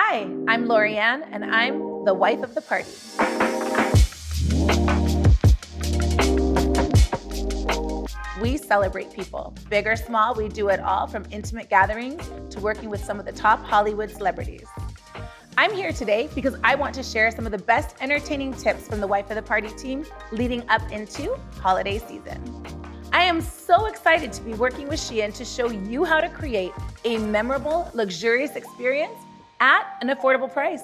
Hi, I'm Loriann, and I'm the wife of the party. We celebrate people. Big or small, we do it all, from intimate gatherings to working with some of the top Hollywood celebrities. I'm here today because I want to share some of the best entertaining tips from the Wife of the Party team leading up into holiday season. I am so excited to be working with SHEIN to show you how to create a memorable, luxurious experience at an affordable price.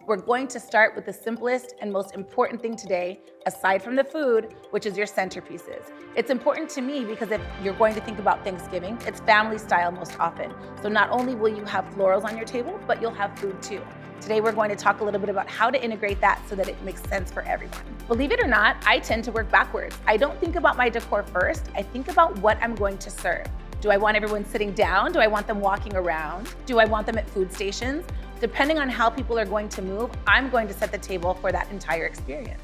We're going to start with the simplest and most important thing today, aside from the food, which is your centerpieces. It's important to me because if you're going to think about Thanksgiving, it's family style most often. So not only will you have florals on your table, but you'll have food too. Today, we're going to talk a little bit about how to integrate that so that it makes sense for everyone. Believe it or not, I tend to work backwards. I don't think about my decor first. I think about what I'm going to serve. Do I want everyone sitting down? Do I want them walking around? Do I want them at food stations? Depending on how people are going to move, I'm going to set the table for that entire experience.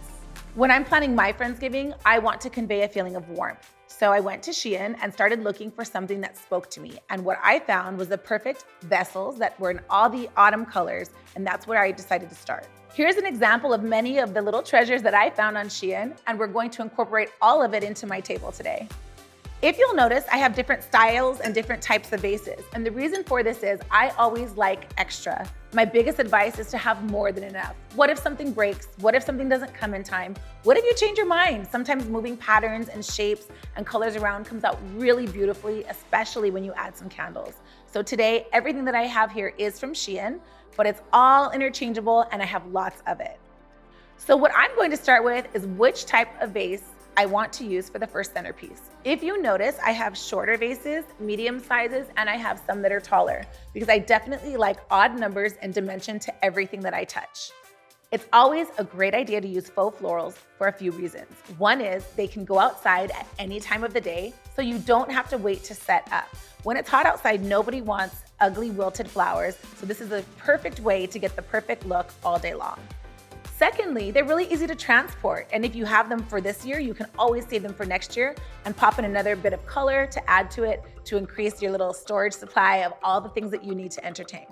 When I'm planning my Friendsgiving, I want to convey a feeling of warmth. So I went to SHEIN and started looking for something that spoke to me. And what I found was the perfect vessels that were in all the autumn colors, and that's where I decided to start. Here's an example of many of the little treasures that I found on SHEIN, and we're going to incorporate all of it into my table today. If you'll notice, I have different styles and different types of vases. And the reason for this is I always like extra. My biggest advice is to have more than enough. What if something breaks? What if something doesn't come in time? What if you change your mind? Sometimes moving patterns and shapes and colors around comes out really beautifully, especially when you add some candles. So today, everything that I have here is from SHEIN, but it's all interchangeable and I have lots of it. So what I'm going to start with is which type of vase I want to use for the first centerpiece. If you notice, I have shorter vases, medium sizes, and I have some that are taller because I definitely like odd numbers and dimension to everything that I touch. It's always a great idea to use faux florals for a few reasons. One is they can go outside at any time of the day, so you don't have to wait to set up. When it's hot outside, nobody wants ugly wilted flowers, so this is a perfect way to get the perfect look all day long. Secondly, they're really easy to transport, and if you have them for this year, you can always save them for next year and pop in another bit of color to add to it to increase your little storage supply of all the things that you need to entertain.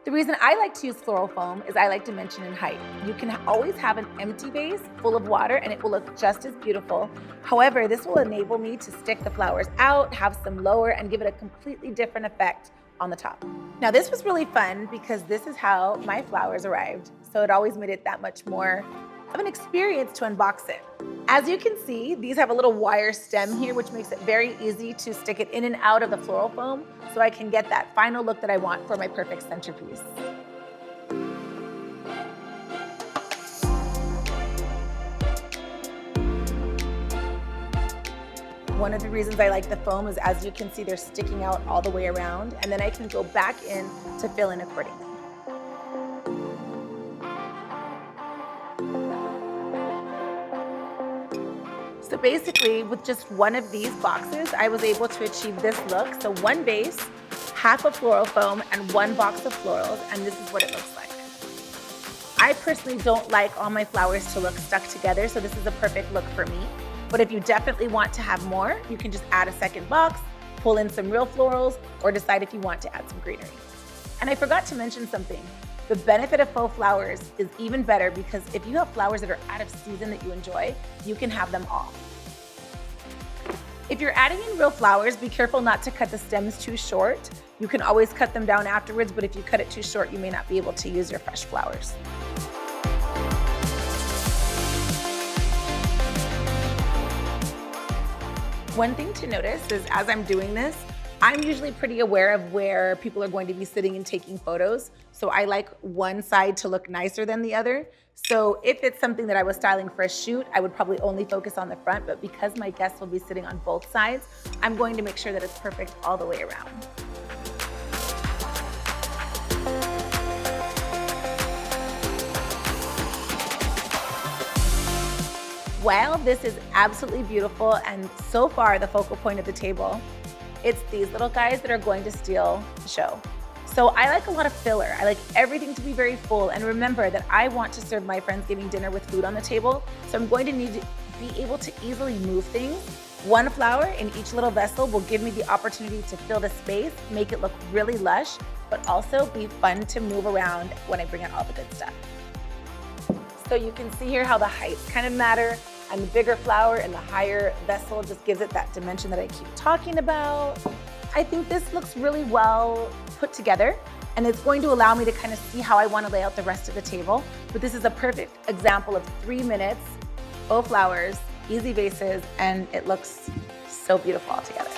The reason I like to use floral foam is I like dimension and height. You can always have an empty vase full of water and it will look just as beautiful. However, this will enable me to stick the flowers out, have some lower, and give it a completely different effect on the top. Now this was really fun because this is how my flowers arrived. So it always made it that much more of an experience to unbox it. As you can see, these have a little wire stem here, which makes it very easy to stick it in and out of the floral foam so I can get that final look that I want for my perfect centerpiece. One of the reasons I like the foam is, as you can see, they're sticking out all the way around, and then I can go back in to fill in accordingly. So basically, with just one of these boxes, I was able to achieve this look. So one base, half of floral foam, and one box of florals, and this is what it looks like. I personally don't like all my flowers to look stuck together, so this is a perfect look for me. But if you definitely want to have more, you can just add a second box, pull in some real florals, or decide if you want to add some greenery. And I forgot to mention something. The benefit of faux flowers is even better because if you have flowers that are out of season that you enjoy, you can have them all. If you're adding in real flowers, be careful not to cut the stems too short. You can always cut them down afterwards, but if you cut it too short, you may not be able to use your fresh flowers. One thing to notice is as I'm doing this, I'm usually pretty aware of where people are going to be sitting and taking photos. So I like one side to look nicer than the other. So if it's something that I was styling for a shoot, I would probably only focus on the front, but because my guests will be sitting on both sides, I'm going to make sure that it's perfect all the way around. While this is absolutely beautiful and so far the focal point of the table, it's these little guys that are going to steal the show. So I like a lot of filler. I like everything to be very full. And remember that I want to serve my Friendsgiving dinner with food on the table. So I'm going to need to be able to easily move things One flower in each little vessel will give me the opportunity to fill the space, make it look really lush, but also be fun to move around when I bring out all the good stuff. So you can see here how the heights kind of matter, and the bigger flower and the higher vessel just gives it that dimension that I keep talking about. I think this looks really well put together, and it's going to allow me to kind of see how I want to lay out the rest of the table. But this is a perfect example of 3 minutes, faux flowers, easy vases, and it looks so beautiful all together.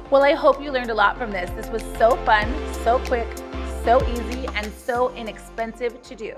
Well, I hope you learned a lot from this. This was so fun, so quick, so easy, and so inexpensive to do.